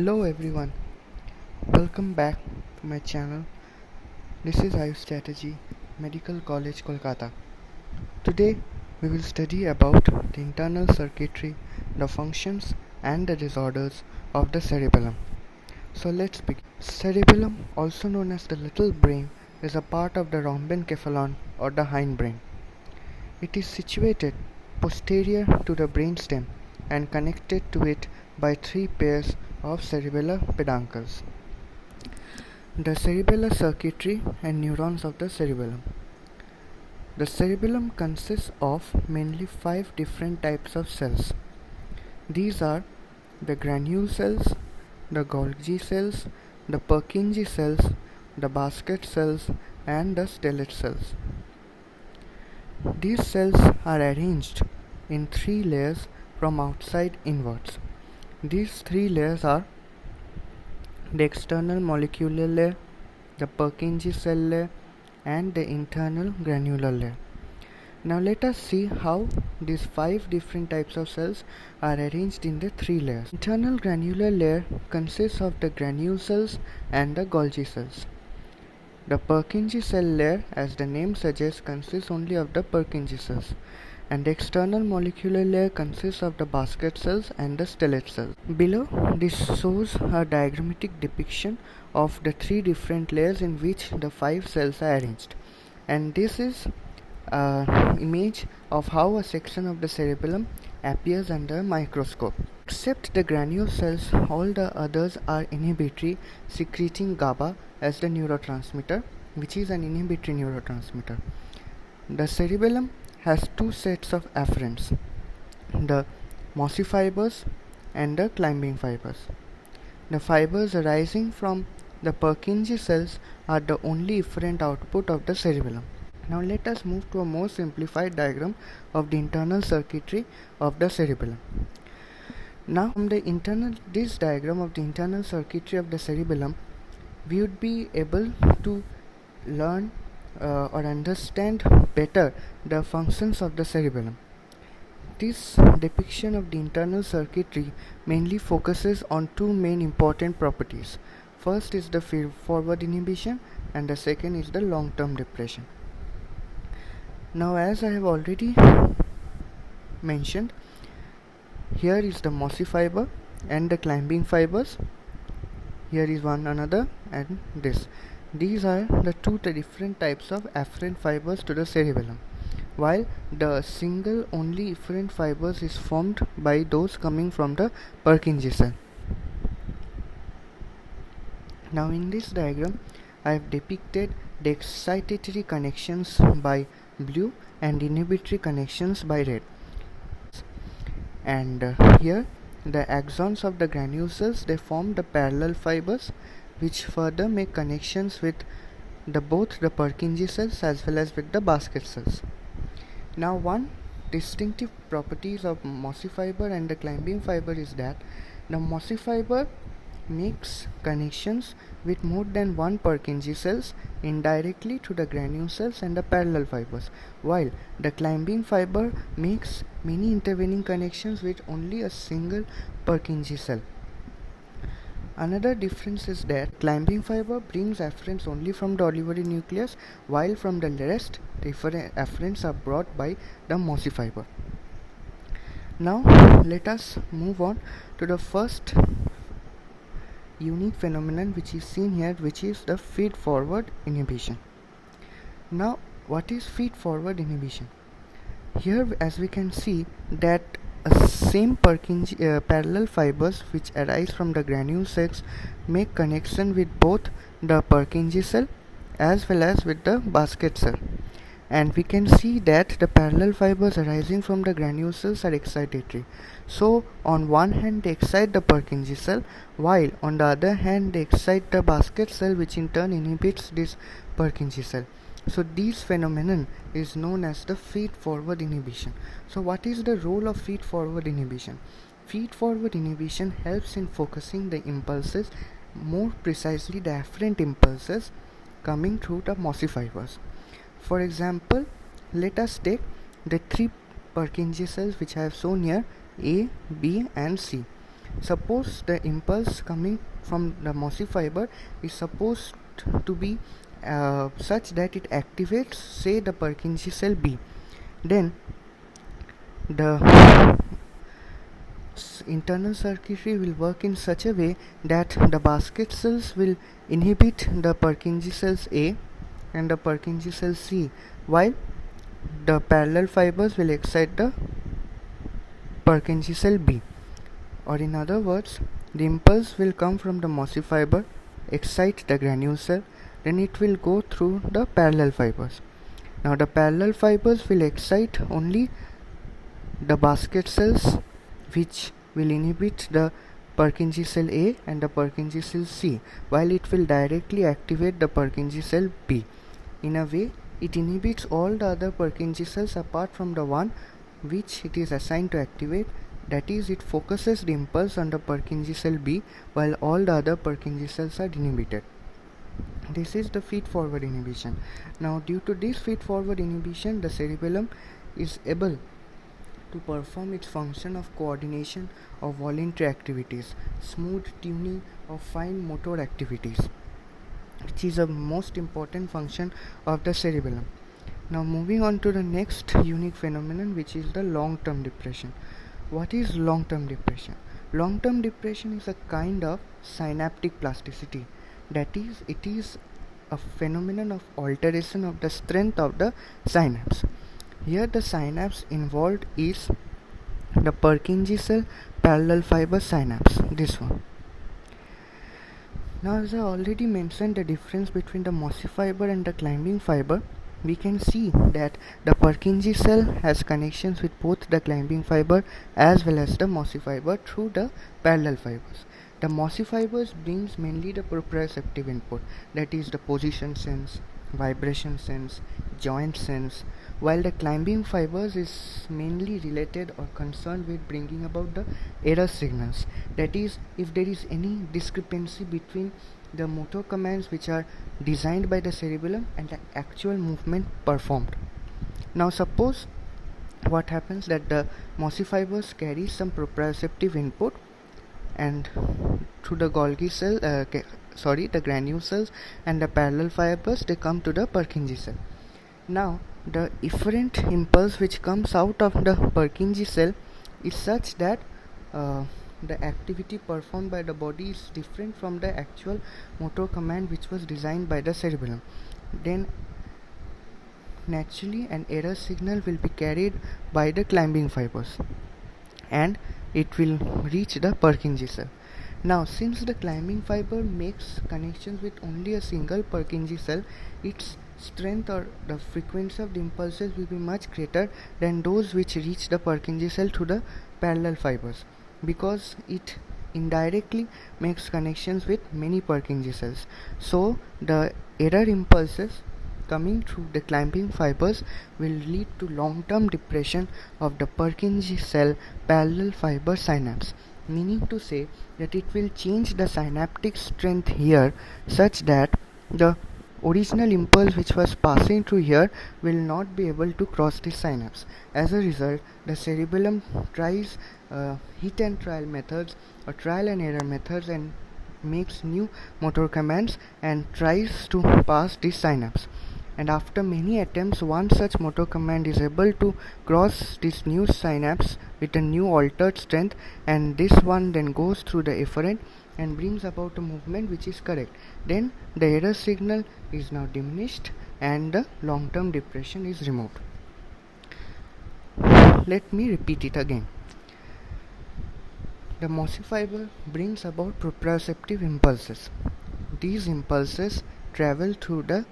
Hello everyone, welcome back to my channel. This is Ayush Chatterjee, Medical College, Kolkata. Today we will study about the internal circuitry, the functions and the disorders of the cerebellum. So let's begin. Cerebellum, also known as the little brain, is a part of the rhombencephalon or the hindbrain. It is situated posterior to the brainstem and connected to it by three pairs of cerebellar peduncles. The cerebellar circuitry and neurons of the cerebellum. The cerebellum consists of mainly 5 different types of cells. These are the granule cells, the Golgi cells, the Purkinje cells, the basket cells, and the stellate cells. These cells are arranged in 3 layers from outside inwards. These 3 layers are the external molecular layer, the Purkinje cell layer, and the internal granular layer. Now let us see how these 5 different types of cells are arranged in the 3 layers. Internal granular layer consists of the granule cells and the Golgi cells. The Purkinje cell layer, as the name suggests, consists only of the Purkinje cells, and the external molecular layer consists of the basket cells and the stellate cells. Below, this shows a diagrammatic depiction of the 3 different layers in which the 5 cells are arranged, and this is an image of how a section of the cerebellum appears under a microscope. Except the granule cells, all the others are inhibitory, secreting GABA as the neurotransmitter, which is an inhibitory neurotransmitter. The cerebellum has 2 sets of afferents, the mossy fibers and the climbing fibers. The fibers arising from the Purkinje cells are the only efferent output of the cerebellum. Now let us move to a more simplified diagram of the internal circuitry of the cerebellum. Now from this diagram of the internal circuitry of the cerebellum, we would be able to learn or understand better the functions of the cerebellum. This depiction of the internal circuitry mainly focuses on 2 main important properties. First is the feed-forward inhibition and the second is the long-term depression. Now, as I have already mentioned, here is the mossy fiber and the climbing fibers. Here is one another and this. These are the 2 different types of afferent fibers to the cerebellum, while the single only efferent fibers is formed by those coming from the Purkinje cell. Now in this diagram, I have depicted the excitatory connections by blue and inhibitory connections by red. And here the axons of the granule cells, they form the parallel fibers which further make connections with both the Purkinje cells as well as with the basket cells. Now one distinctive properties of mossy fiber and the climbing fiber is that the mossy fiber makes connections with more than one Purkinje cells indirectly to the granule cells and the parallel fibers, while the climbing fiber makes many intervening connections with only a single Purkinje cell. Another difference is that climbing fiber brings afferents only from the olivary nucleus, while from the rest the afferents are brought by the mossy fiber. Now let us move on to the first unique phenomenon which is seen here, which is the feed-forward inhibition. Now what is feed-forward inhibition? Here, as we can see, that same Purkinje parallel fibers which arise from the granule cells make connection with both the Purkinje cell as well as with the basket cell, and we can see that the parallel fibers arising from the granule cells are excitatory. So on one hand they excite the Purkinje cell, while on the other hand they excite the basket cell, which in turn inhibits this Purkinje cell. So this phenomenon is known as the feed-forward inhibition. So what is the role of feed-forward inhibition? Feed-forward inhibition helps in focusing the impulses, more precisely the afferent impulses coming through the mossy fibers. For example, let us take the 3 Purkinje cells which I have shown here, A, B and C. Suppose the impulse coming from the mossy fiber is supposed to be such that it activates, say, the Purkinje cell B. Then the internal circuitry will work in such a way that the basket cells will inhibit the Purkinje cells A and the Purkinje cell C, while the parallel fibers will excite the Purkinje cell B. Or in other words, the impulse will come from the mossy fiber, excite the granule cell, then it will go through the parallel fibers. Now the parallel fibers will excite only the basket cells, which will inhibit the Purkinje cell A and the Purkinje cell C, while it will directly activate the Purkinje cell B. In a way, it inhibits all the other Purkinje cells apart from the one which it is assigned to activate. That is, it focuses the impulse on the Purkinje cell B, while all the other Purkinje cells are inhibited. This is the feed-forward inhibition. Now, due to this feed-forward inhibition, the cerebellum is able to perform its function of coordination of voluntary activities, smooth tuning of fine motor activities, which is a most important function of the cerebellum. Now moving on to the next unique phenomenon, which is the long-term depression. What is long-term depression? Long-term depression is a kind of synaptic plasticity. That is, it is a phenomenon of alteration of the strength of the synapse. Here the synapse involved is the Purkinje cell parallel fiber synapse, this one. Now, as I already mentioned the difference between the mossy fiber and the climbing fiber, we can see that the Purkinje cell has connections with both the climbing fiber as well as the mossy fiber through the parallel fibers. The mossy fibers brings mainly the proprioceptive input, that is the position sense, vibration sense, joint sense, while the climbing fibers is mainly related or concerned with bringing about the error signals, that is, if there is any discrepancy between the motor commands which are designed by the cerebellum and the actual movement performed. Now suppose what happens that the mossy fibers carry some proprioceptive input, and through the Golgi cell, the granule cells and the parallel fibers, they come to the Purkinje cell. Now the efferent impulse which comes out of the Purkinje cell is such that the activity performed by the body is different from the actual motor command which was designed by the cerebellum. Then naturally an error signal will be carried by the climbing fibers and it will reach the Purkinje cell. Now since the climbing fiber makes connections with only a single Purkinje cell, its strength or the frequency of the impulses will be much greater than those which reach the Purkinje cell through the parallel fibers, because it indirectly makes connections with many Purkinje cells. So the error impulses coming through the climbing fibers will lead to long-term depression of the Purkinje cell parallel fiber synapse, meaning to say that it will change the synaptic strength here such that the original impulse which was passing through here will not be able to cross the synapse. As a result, the cerebellum tries hit and trial methods or trial and error methods and makes new motor commands and tries to pass this synapse. And after many attempts, one such motor command is able to cross this new synapse with a new altered strength, and this one then goes through the efferent and brings about a movement which is correct. Then the error signal is now diminished and the long-term depression is removed. Let me repeat it again. The mossy fiber brings about proprioceptive impulses. These impulses travel through the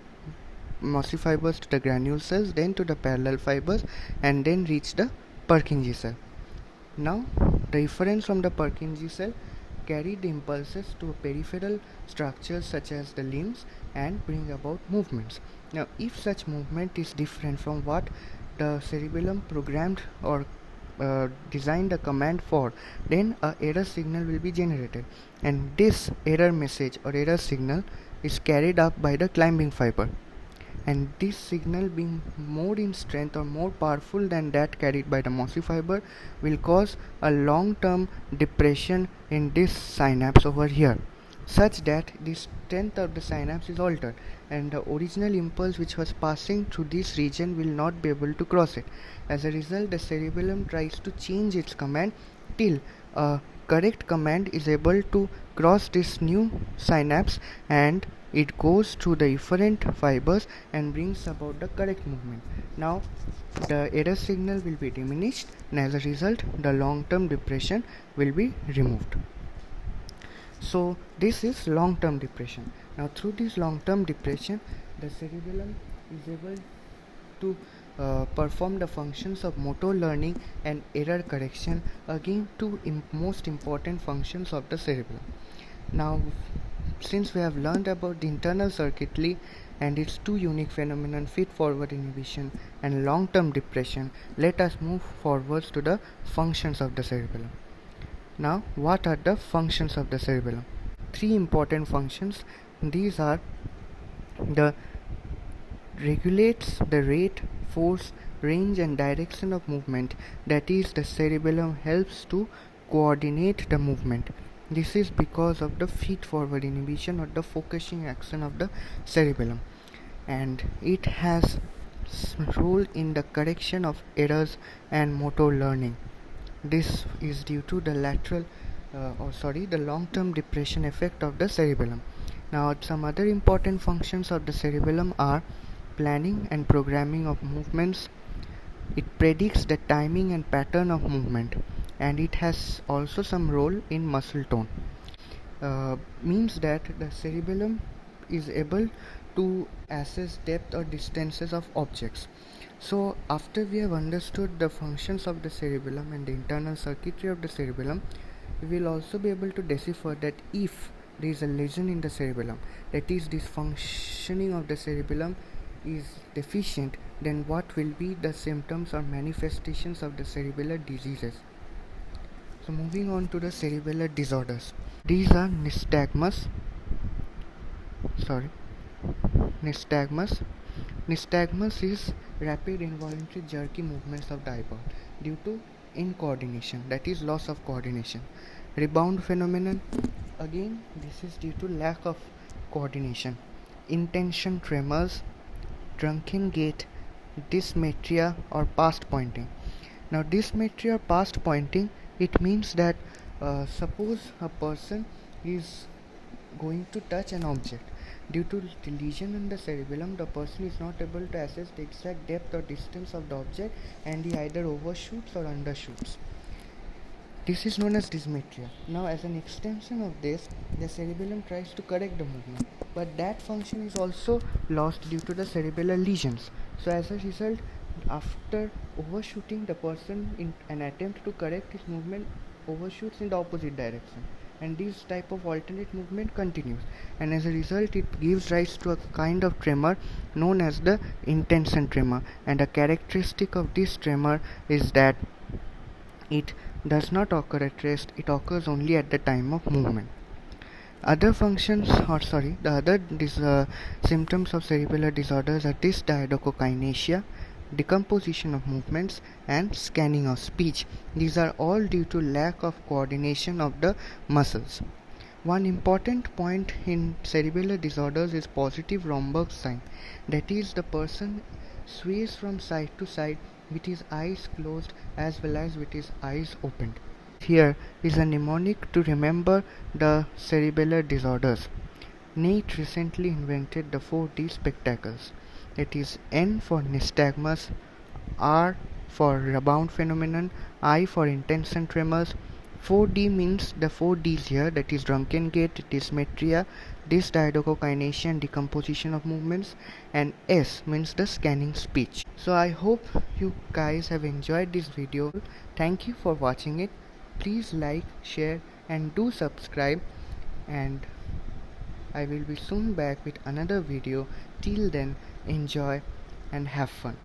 mossy fibers to the granule cells, then to the parallel fibers, and then reach the Purkinje cell. Now the efferents from the Purkinje cell carry the impulses to peripheral structures such as the limbs and bring about movements. Now if such movement is different from what the cerebellum programmed or designed a command for, then a error signal will be generated, and this error message or error signal is carried up by the climbing fiber. and this signal being more in strength or more powerful than that carried by the mossy fiber will cause a long-term depression in this synapse over here, such that the strength of the synapse is altered and the original impulse which was passing through this region will not be able to cross it. As a result, the cerebellum tries to change its command till a correct command is able to cross this new synapse, and it goes through the efferent fibers and brings about the correct movement. Now the error signal will be diminished, and as a result the long-term depression will be removed. So this is long-term depression. Now through this long-term depression, the cerebellum is able to perform the functions of motor learning and error correction, again two most important functions of the cerebellum. Now since we have learned about the internal circuitry and its two unique phenomena, feed-forward inhibition and long-term depression, let us move forwards to the functions of the cerebellum. Now, what are the functions of the cerebellum? Three important functions. These are the regulates the rate, force, range and direction of movement. That is, the cerebellum helps to coordinate the movement. This is because of the feed-forward inhibition or the focusing action of the cerebellum, and it has role in the correction of errors and motor learning. This is due to the the long-term depression effect of the cerebellum. Now, some other important functions of the cerebellum are planning and programming of movements. It predicts the timing and pattern of movement, and it has also some role in muscle tone. Means that the cerebellum is able to assess depth or distances of objects. So after we have understood the functions of the cerebellum and the internal circuitry of the cerebellum, we will also be able to decipher that if there is a lesion in the cerebellum, that is, this functioning of the cerebellum is deficient, then what will be the symptoms or manifestations of the cerebellar diseases. So moving on to the cerebellar disorders. These are nystagmus. Nystagmus is rapid involuntary jerky movements of the eyeball due to incoordination, that is loss of coordination. Rebound phenomenon, again this is due to lack of coordination. Intention tremors, drunken gait, dysmetria or past pointing. Now dysmetria or past pointing, it means that suppose a person is going to touch an object. Due to the lesion in the cerebellum, the person is not able to assess the exact depth or distance of the object, and he either overshoots or undershoots. This is known as dysmetria. Now, as an extension of this, the cerebellum tries to correct the movement, but that function is also lost due to the cerebellar lesions. So, as a result, after overshooting, the person in an attempt to correct his movement overshoots in the opposite direction, and this type of alternate movement continues, and as a result it gives rise to a kind of tremor known as the intention tremor, and a characteristic of this tremor is that it does not occur at rest, it occurs only at the time of movement. The other symptoms of cerebellar disorders are dysdiadochokinesia, decomposition of movements, and scanning of speech. These are all due to lack of coordination of the muscles. One important point in cerebellar disorders is positive Romberg sign. That is, the person sways from side to side with his eyes closed as well as with his eyes opened. Here is a mnemonic to remember the cerebellar disorders. Nate recently invented the 4D spectacles. It is N for nystagmus, R for rebound phenomenon, I for intention tremors. 4D means the 4 Ds here, that is drunken gait, dysmetria, dysdiadochokinesia and decomposition of movements, and S means the scanning speech. So I hope you guys have enjoyed this video. Thank you for watching it. Please like, share and do subscribe, and I will be soon back with another video. Till then, enjoy and have fun.